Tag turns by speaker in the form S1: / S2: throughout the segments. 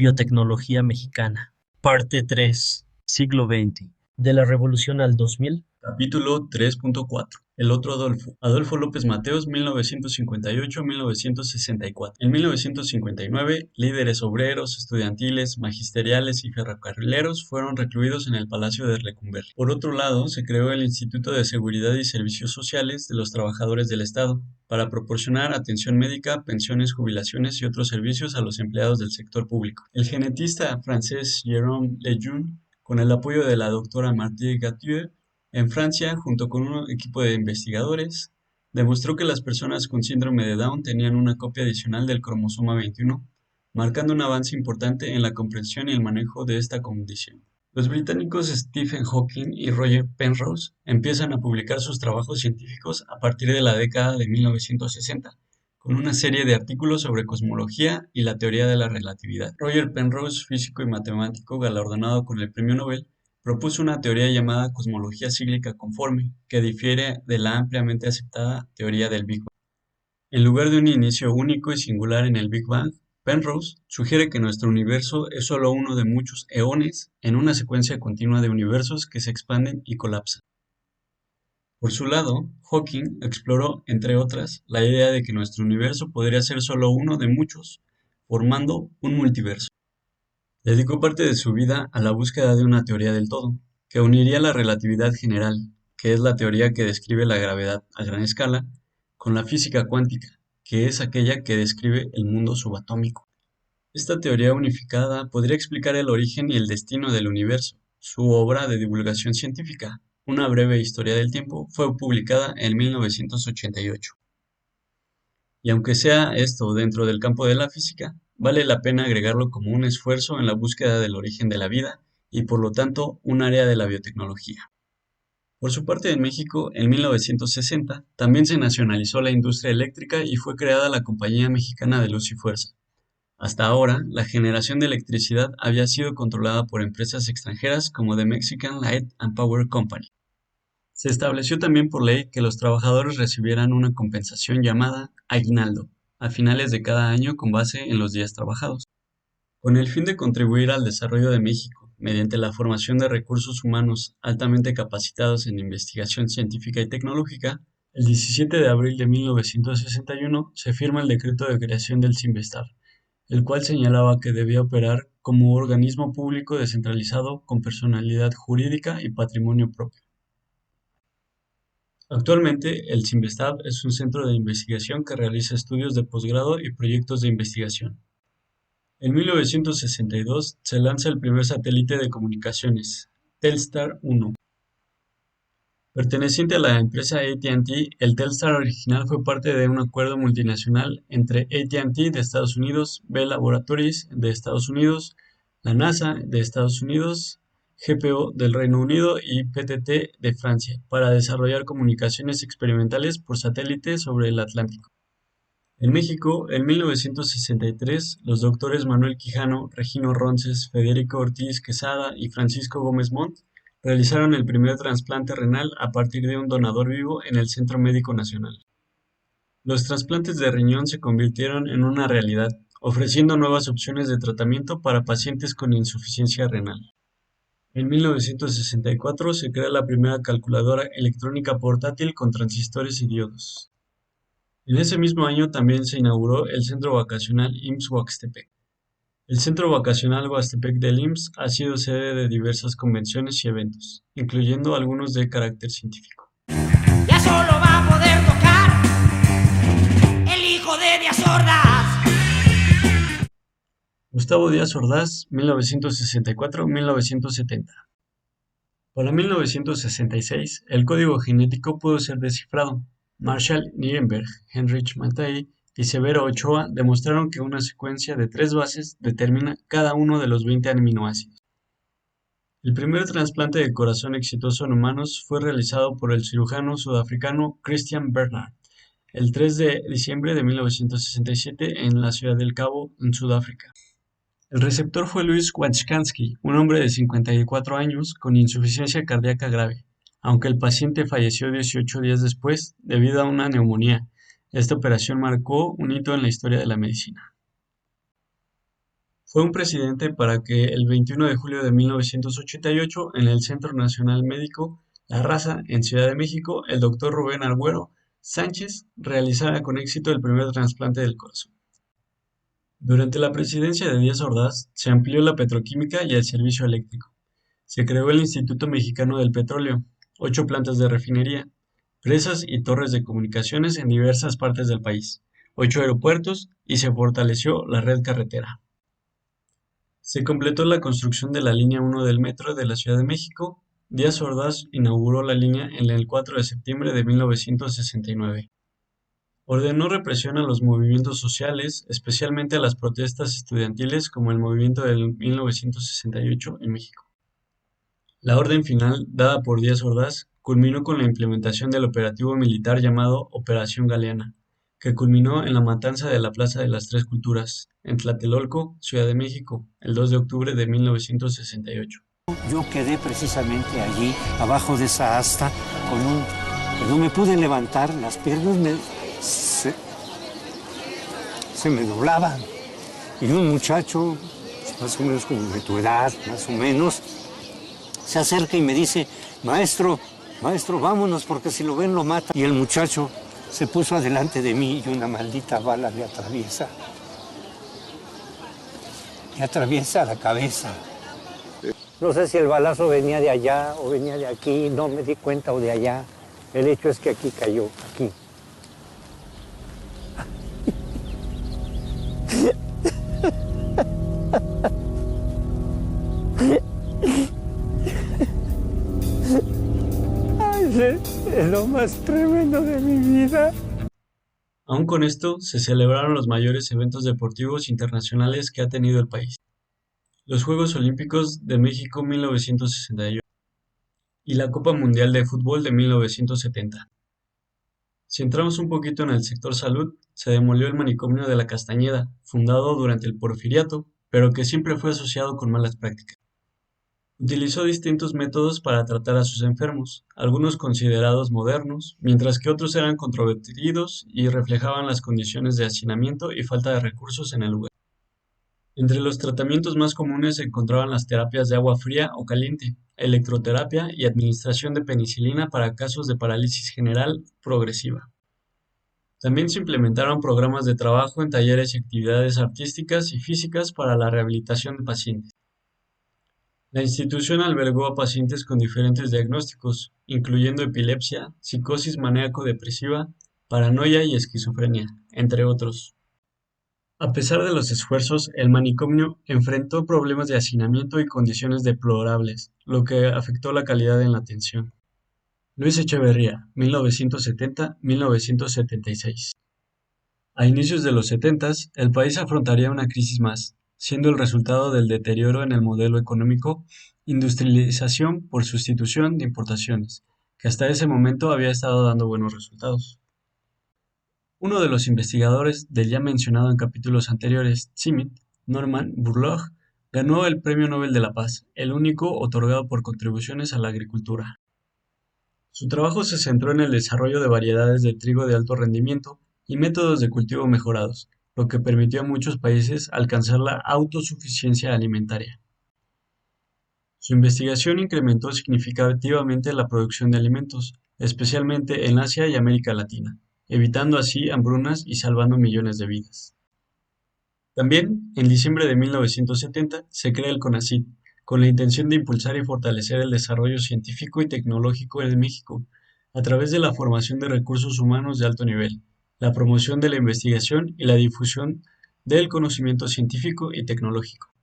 S1: Biotecnología mexicana. Parte 3. Siglo XX. De la Revolución al 2000.
S2: Capítulo 3.4. El otro Adolfo. Adolfo López Mateos, 1958-1964. En 1959, líderes obreros, estudiantiles, magisteriales y ferrocarrileros fueron recluidos en el Palacio de Lecumberri. Por otro lado, se creó el Instituto de Seguridad y Servicios Sociales de los Trabajadores del Estado, para proporcionar atención médica, pensiones, jubilaciones y otros servicios a los empleados del sector público. El genetista francés Jérôme Lejeune, con el apoyo de la doctora Marthe Gautier, en Francia, junto con un equipo de investigadores, demostró que las personas con síndrome de Down tenían una copia adicional del cromosoma 21, marcando un avance importante en la comprensión y el manejo de esta condición. Los británicos Stephen Hawking y Roger Penrose empiezan a publicar sus trabajos científicos a partir de la década de 1960, con una serie de artículos sobre cosmología y la teoría de la relatividad. Roger Penrose, físico y matemático galardonado con el Premio Nobel, propuso una teoría llamada cosmología cíclica conforme, que difiere de la ampliamente aceptada teoría del Big Bang. En lugar de un inicio único y singular en el Big Bang, Penrose sugiere que nuestro universo es solo uno de muchos eones en una secuencia continua de universos que se expanden y colapsan. Por su lado, Hawking exploró, entre otras, la idea de que nuestro universo podría ser solo uno de muchos, formando un multiverso. Dedicó parte de su vida a la búsqueda de una teoría del todo, que uniría la relatividad general, que es la teoría que describe la gravedad a gran escala, con la física cuántica, que es aquella que describe el mundo subatómico. Esta teoría unificada podría explicar el origen y el destino del universo. Su obra de divulgación científica, Una breve historia del tiempo, fue publicada en 1988. Y aunque sea esto dentro del campo de la física, vale la pena agregarlo como un esfuerzo en la búsqueda del origen de la vida y por lo tanto un área de la biotecnología. Por su parte, en México, en 1960, también se nacionalizó la industria eléctrica y fue creada la Compañía Mexicana de Luz y Fuerza. Hasta ahora, la generación de electricidad había sido controlada por empresas extranjeras como The Mexican Light and Power Company. Se estableció también por ley que los trabajadores recibieran una compensación llamada aguinaldo a finales de cada año con base en los días trabajados. Con el fin de contribuir al desarrollo de México mediante la formación de recursos humanos altamente capacitados en investigación científica y tecnológica, el 17 de abril de 1961 se firma el decreto de creación del CIMBESTAB, el cual señalaba que debía operar como organismo público descentralizado con personalidad jurídica y patrimonio propio. Actualmente, el CIMBESTAB es un centro de investigación que realiza estudios de posgrado y proyectos de investigación. En 1962 se lanza el primer satélite de comunicaciones, Telstar 1. Perteneciente a la empresa AT&T, el Telstar original fue parte de un acuerdo multinacional entre AT&T de Estados Unidos, Bell Laboratories de Estados Unidos, la NASA de Estados Unidos, GPO del Reino Unido y PTT de Francia, para desarrollar comunicaciones experimentales por satélite sobre el Atlántico. En México, en 1963, los doctores Manuel Quijano, Regino Ronces, Federico Ortiz Quesada y Francisco Gómez Montt realizaron el primer trasplante renal a partir de un donador vivo en el Centro Médico Nacional. Los trasplantes de riñón se convirtieron en una realidad, ofreciendo nuevas opciones de tratamiento para pacientes con insuficiencia renal. En 1964 se crea la primera calculadora electrónica portátil con transistores y diodos. En ese mismo año también se inauguró el Centro Vacacional IMSS Huastepec. El Centro Vacacional Huastepec del IMSS ha sido sede de diversas convenciones y eventos, incluyendo algunos de carácter científico.
S3: Ya solo va a poder tocar el hijo de Díaz Ordaz.
S1: Gustavo Díaz Ordaz, 1964-1970. Para 1966, el código genético pudo ser descifrado. Marshall Nirenberg, Heinrich Mattei y Severo Ochoa demostraron que una secuencia de 3 bases determina cada uno de los 20 aminoácidos. El primer trasplante de corazón exitoso en humanos fue realizado por el cirujano sudafricano Christian Barnard el 3 de diciembre de 1967 en la ciudad del Cabo, en Sudáfrica. El receptor fue Louis Washkansky, un hombre de 54 años con insuficiencia cardíaca grave, aunque el paciente falleció 18 días después debido a una neumonía. Esta operación marcó un hito en la historia de la medicina. Fue un presidente para que el 21 de julio de 1988, en el Centro Nacional Médico La Raza, en Ciudad de México, el doctor Rubén Agüero Sánchez realizara con éxito el primer trasplante del corazón. Durante la presidencia de Díaz Ordaz, se amplió la petroquímica y el servicio eléctrico. Se creó el Instituto Mexicano del Petróleo, 8 plantas de refinería, presas y torres de comunicaciones en diversas partes del país, 8 aeropuertos y se fortaleció la red carretera. Se completó la construcción de la línea 1 del metro de la Ciudad de México. Díaz Ordaz inauguró la línea en el 4 de septiembre de 1969. Ordenó represión a los movimientos sociales, especialmente a las protestas estudiantiles como el movimiento del 1968 en México. La orden final, dada por Díaz Ordaz, culminó con la implementación del operativo militar llamado Operación Galeana, que culminó en la matanza de la Plaza de las Tres Culturas, en Tlatelolco, Ciudad de México, el 2 de octubre de 1968.
S4: Yo quedé precisamente allí, abajo de esa asta, que no me pude levantar, las piernas se me doblaban. Y un muchacho, más o menos como de tu edad, más o menos, se acerca y me dice, maestro, vámonos, porque si lo ven lo mata. Y el muchacho se puso adelante de mí y una maldita bala me atraviesa. Me atraviesa la cabeza. No sé si el balazo venía de allá o venía de aquí, no me di cuenta, o de allá. El hecho es que aquí cayó, aquí. Ay, es lo más tremendo de mi vida.
S1: Aún con esto, se celebraron los mayores eventos deportivos internacionales que ha tenido el país. Los Juegos Olímpicos de México 1968 y la Copa Mundial de Fútbol de 1970. Si entramos un poquito en el sector salud, se demolió el manicomio de la Castañeda, fundado durante el Porfiriato, pero que siempre fue asociado con malas prácticas. Utilizó distintos métodos para tratar a sus enfermos, algunos considerados modernos, mientras que otros eran controvertidos y reflejaban las condiciones de hacinamiento y falta de recursos en el lugar. Entre los tratamientos más comunes se encontraban las terapias de agua fría o caliente, electroterapia y administración de penicilina para casos de parálisis general progresiva. También se implementaron programas de trabajo en talleres y actividades artísticas y físicas para la rehabilitación de pacientes. La institución albergó a pacientes con diferentes diagnósticos, incluyendo epilepsia, psicosis maníaco-depresiva, paranoia y esquizofrenia, entre otros. A pesar de los esfuerzos, el manicomio enfrentó problemas de hacinamiento y condiciones deplorables, lo que afectó la calidad en la atención. Luis Echeverría, 1970-1976. A inicios de los 70s, el país afrontaría una crisis más, siendo el resultado del deterioro en el modelo económico, industrialización por sustitución de importaciones, que hasta ese momento había estado dando buenos resultados. Uno de los investigadores del ya mencionado en capítulos anteriores, CIMMYT, Norman Borlaug, ganó el Premio Nobel de la Paz, el único otorgado por contribuciones a la agricultura. Su trabajo se centró en el desarrollo de variedades de trigo de alto rendimiento y métodos de cultivo mejorados, lo que permitió a muchos países alcanzar la autosuficiencia alimentaria. Su investigación incrementó significativamente la producción de alimentos, especialmente en Asia y América Latina, evitando así hambrunas y salvando millones de vidas. También, en diciembre de 1970, se crea el CONACYT, con la intención de impulsar y fortalecer el desarrollo científico y tecnológico en México, a través de la formación de recursos humanos de alto nivel, la promoción de la investigación y la difusión del conocimiento científico y tecnológico.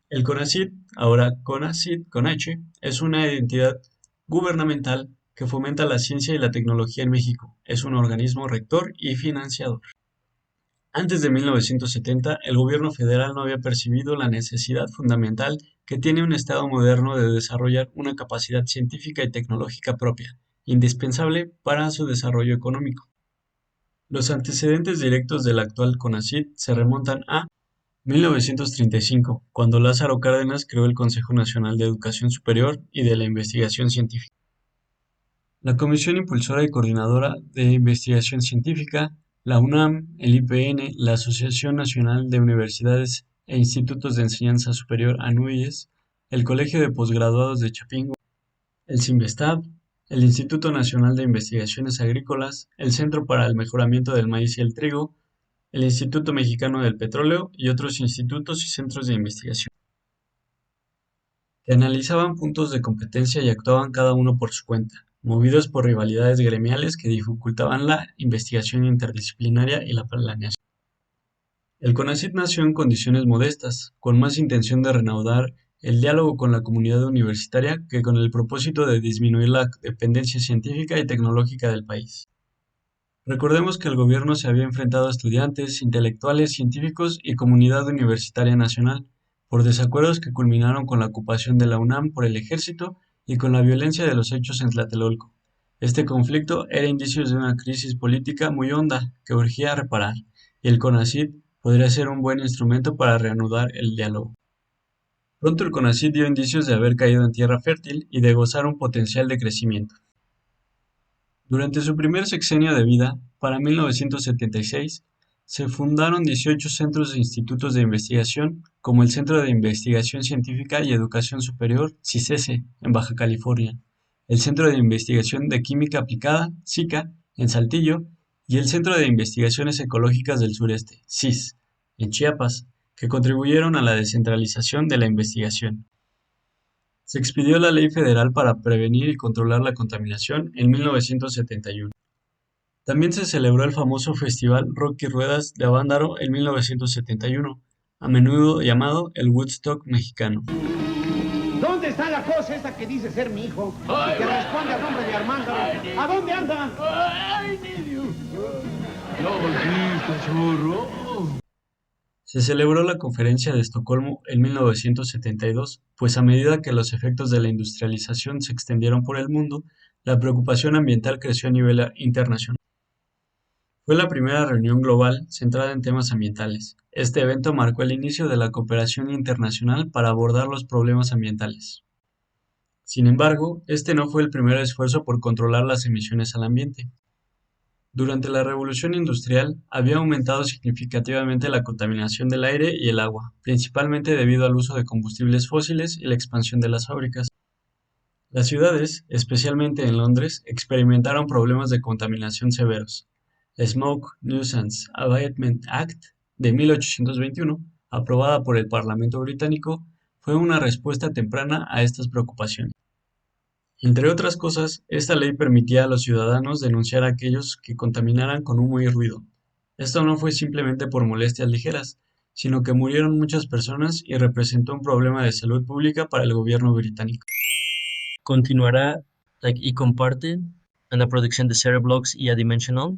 S1: El CONACYT, ahora CONACYT con H, es una entidad gubernamental que fomenta la ciencia y la tecnología en México. Es un organismo rector y financiador. Antes de 1970, el gobierno federal no había percibido la necesidad fundamental que tiene un Estado moderno de desarrollar una capacidad científica y tecnológica propia, indispensable para su desarrollo económico. Los antecedentes directos del actual CONACYT se remontan a 1935, cuando Lázaro Cárdenas creó el Consejo Nacional de Educación Superior y de la Investigación Científica. La Comisión Impulsora y Coordinadora de Investigación Científica, la UNAM, el IPN, la Asociación Nacional de Universidades e institutos de enseñanza superior ANUYES, el Colegio de Posgraduados de Chapingo, el CIMBESTAB, el Instituto Nacional de Investigaciones Agrícolas, el Centro para el Mejoramiento del Maíz y el Trigo, el Instituto Mexicano del Petróleo y otros institutos y centros de investigación, que analizaban puntos de competencia y actuaban cada uno por su cuenta, movidos por rivalidades gremiales que dificultaban la investigación interdisciplinaria y la planeación. El CONACYT nació en condiciones modestas, con más intención de reanudar el diálogo con la comunidad universitaria que con el propósito de disminuir la dependencia científica y tecnológica del país. Recordemos que el gobierno se había enfrentado a estudiantes, intelectuales, científicos y comunidad universitaria nacional por desacuerdos que culminaron con la ocupación de la UNAM por el ejército y con la violencia de los hechos en Tlatelolco. Este conflicto era indicios de una crisis política muy honda que urgía reparar, y el CONACYT podría ser un buen instrumento para reanudar el diálogo. Pronto el CONACYT dio indicios de haber caído en tierra fértil y de gozar un potencial de crecimiento. Durante su primer sexenio de vida, para 1976, se fundaron 18 centros e institutos de investigación, como el Centro de Investigación Científica y Educación Superior, CICESE, en Baja California, el Centro de Investigación de Química Aplicada, SICA, en Saltillo, y el Centro de Investigaciones Ecológicas del Sureste, CIS, en Chiapas, que contribuyeron a la descentralización de la investigación. Se expidió la Ley Federal para prevenir y controlar la contaminación en 1971. También se celebró el famoso Festival Rock y Ruedas de Avándaro en 1971, a menudo llamado el Woodstock mexicano.
S5: ¿Dónde está la cosa esa que dice ser mi hijo? Y que responde al nombre de Armando. ¿A dónde anda? ¡Ay, niño! ¡No, cachorro!
S1: Se celebró la Conferencia de Estocolmo en 1972, pues a medida que los efectos de la industrialización se extendieron por el mundo, la preocupación ambiental creció a nivel internacional. Fue la primera reunión global centrada en temas ambientales. Este evento marcó el inicio de la cooperación internacional para abordar los problemas ambientales. Sin embargo, este no fue el primer esfuerzo por controlar las emisiones al ambiente. Durante la Revolución Industrial había aumentado significativamente la contaminación del aire y el agua, principalmente debido al uso de combustibles fósiles y la expansión de las fábricas. Las ciudades, especialmente en Londres, experimentaron problemas de contaminación severos. La Smoke Nuisance Abatement Act de 1821, aprobada por el Parlamento británico, fue una respuesta temprana a estas preocupaciones. Entre otras cosas, esta ley permitía a los ciudadanos denunciar a aquellos que contaminaran con humo y ruido. Esto no fue simplemente por molestias ligeras, sino que murieron muchas personas y representó un problema de salud pública para el gobierno británico.
S2: Continuará y comparte en la producción de Cereblox y Adimensional.